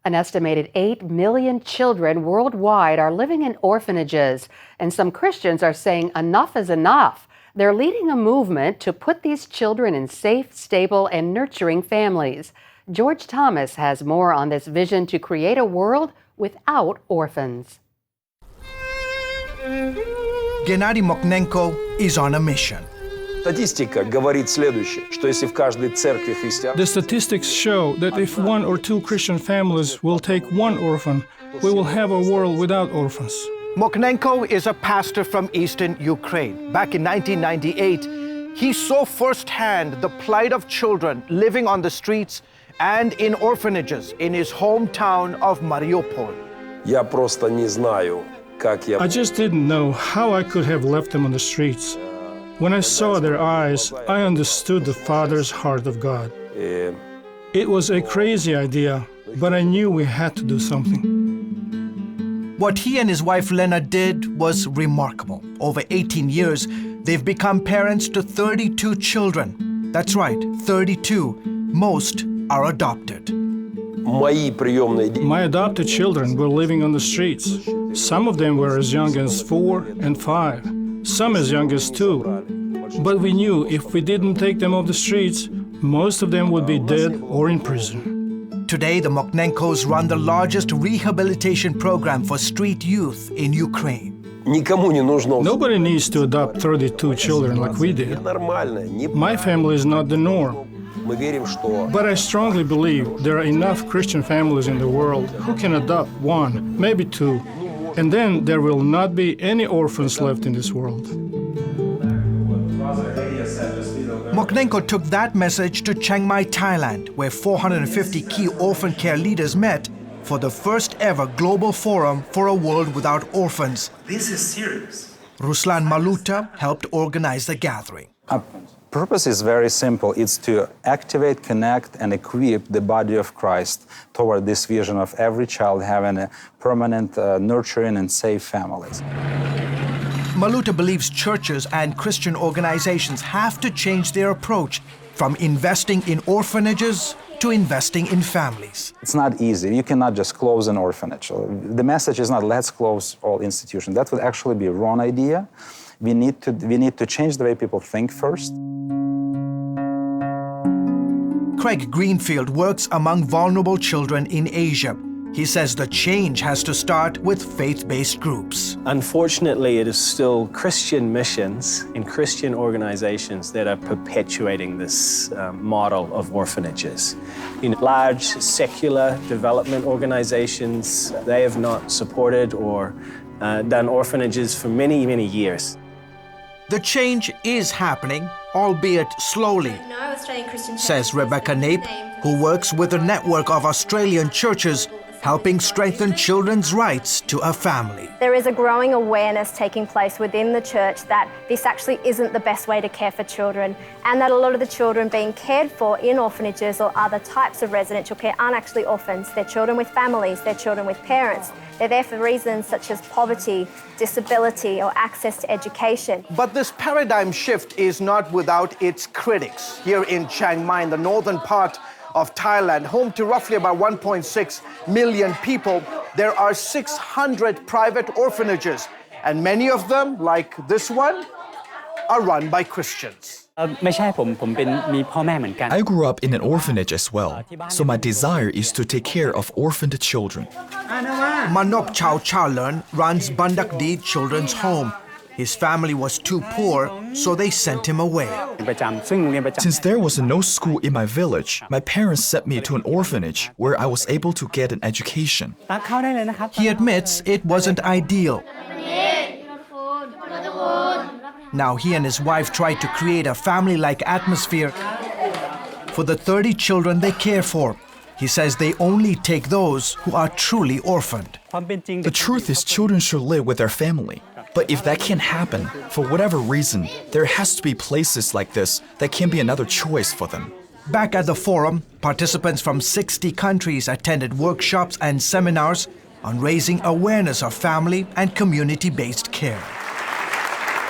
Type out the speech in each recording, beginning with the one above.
An estimated 8 million children worldwide are living in orphanages, and some Christians are saying enough is enough. They're leading a movement to put these children in safe, stable, and nurturing families. George Thomas has more on this vision to create a world without orphans. Gennady Mokhnenko is on a mission. Статистика говорит следующее, что если в каждой церкви христиан... The statistics show that if 1 or 2 Christian families will take 1 orphan, we will have a world without orphans. Mokhnenko is a pastor from eastern Ukraine. Back in 1998, he saw firsthand the plight of children living on the streets and in orphanages in his hometown of Mariupol. Я просто не знаю, как я... I just didn't know how I could have left them on the streets. When I saw their eyes, I understood the Father's heart of God. It was a crazy idea, but I knew we had to do something. What he and his wife Lena did was remarkable. Over 18 years, they've become parents to 32 children. That's right, 32. Most are adopted. My adopted children were living on the streets. Some of them were as young as 4 and 5. Some as young as 2. But we knew if we didn't take them off the streets, most of them would be dead or in prison. Today, the Mokhnenkos run the largest rehabilitation program for street youth in Ukraine. Nobody needs to adopt 32 children like we did. My family is not the norm. But I strongly believe there are enough Christian families in the world who can adopt 1, maybe 2, and then there will not be any orphans left in this world. Mokhnenko took that message to Chiang Mai, Thailand, where 450 key orphan care leaders met for the first ever global forum for a world without orphans. This is serious. Ruslan Maluta helped organize the gathering. Our purpose is very simple. It's to activate, connect, and equip the body of Christ toward this vision of every child having a permanent, nurturing, and safe families. Maluta believes churches and Christian organizations have to change their approach from investing in orphanages to investing in families. It's not easy. You cannot just close an orphanage. The message is not let's close all institutions. That would actually be a wrong idea. We need to change the way people think first. Craig Greenfield works among vulnerable children in Asia. He says the change has to start with faith-based groups. Unfortunately, it is still Christian missions and Christian organizations that are perpetuating this model of orphanages. Large secular development organizations, they have not supported or done orphanages for many, many years. The change is happening, albeit slowly, says Rebecca Nape, who works with a network of Australian churches helping strengthen children's rights to a family. There is a growing awareness taking place within the church that this actually isn't the best way to care for children, and that a lot of the children being cared for in orphanages or other types of residential care aren't actually orphans. They're children with families, they're children with parents. They're there for reasons such as poverty, disability, or access to education. But this paradigm shift is not without its critics. Here in Chiang Mai, in the northern part of Thailand, home to roughly about 1.6 million people, there are 600 private orphanages, and many of them, like this one, are run by Christians. I grew up in an orphanage as well, so my desire is to take care of orphaned children. Manop Chow Chalern runs Bandak Di Children's Home. His family was too poor, so they sent him away. Since there was no school in my village, my parents sent me to an orphanage where I was able to get an education. He admits it wasn't ideal. Now he and his wife tried to create a family-like atmosphere for the 30 children they care for. He says they only take those who are truly orphaned. The truth is children should live with their family. But if that can't happen, for whatever reason, there has to be places like this that can be another choice for them. Back at the forum, participants from 60 countries attended workshops and seminars on raising awareness of family and community-based care.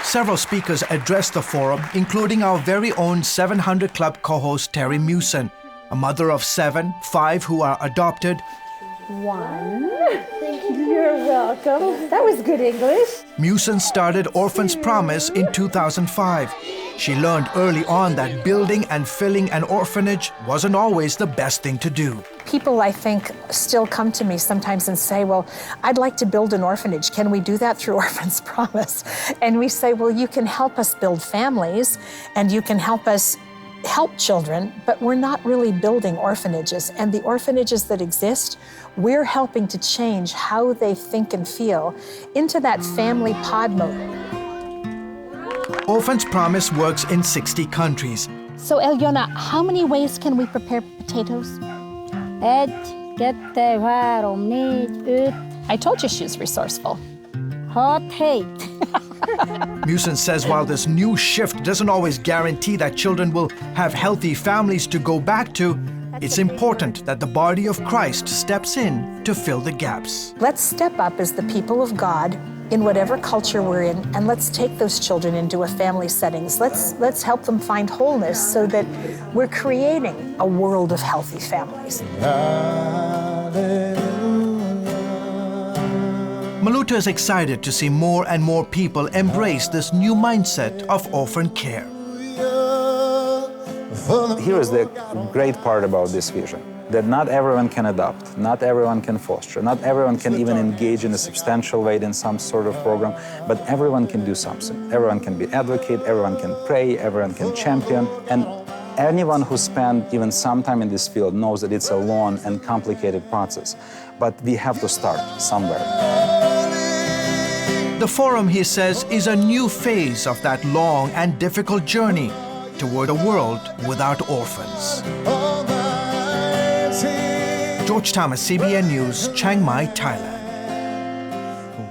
Several speakers addressed the forum, including our very own 700 Club co-host Terry Mewson, a mother of 7, 5 who are adopted, 1. You're welcome. That was good English. Musen started Orphans Promise in 2005. She learned early on that building and filling an orphanage wasn't always the best thing to do. People, I think, still come to me sometimes and say, well, I'd like to build an orphanage. Can we do that through Orphans Promise? And we say, well, you can help us build families and you can help us help children, but we're not really building orphanages. And the orphanages that exist, we're helping to change how they think and feel into that family pod mode. Orphans Promise works in 60 countries. So, Eliona, how many ways can we prepare potatoes? I told you she's resourceful. Musen says while this new shift doesn't always guarantee that children will have healthy families to go back to, it's important that the body of Christ steps in to fill the gaps. Let's step up as the people of God in whatever culture we're in, and let's take those children into a family settings. Let's help them find wholeness so that we're creating a world of healthy families. Maluta is excited to see more and more people embrace this new mindset of orphan care. Here is the great part about this vision, that not everyone can adopt, not everyone can foster, not everyone can even engage in a substantial way in some sort of program, but everyone can do something. Everyone can be advocate, everyone can pray, everyone can champion, and anyone who spent even some time in this field knows that it's a long and complicated process, but we have to start somewhere. The forum, he says, is a new phase of that long and difficult journey toward a world without orphans. George Thomas, CBN News, Chiang Mai, Thailand.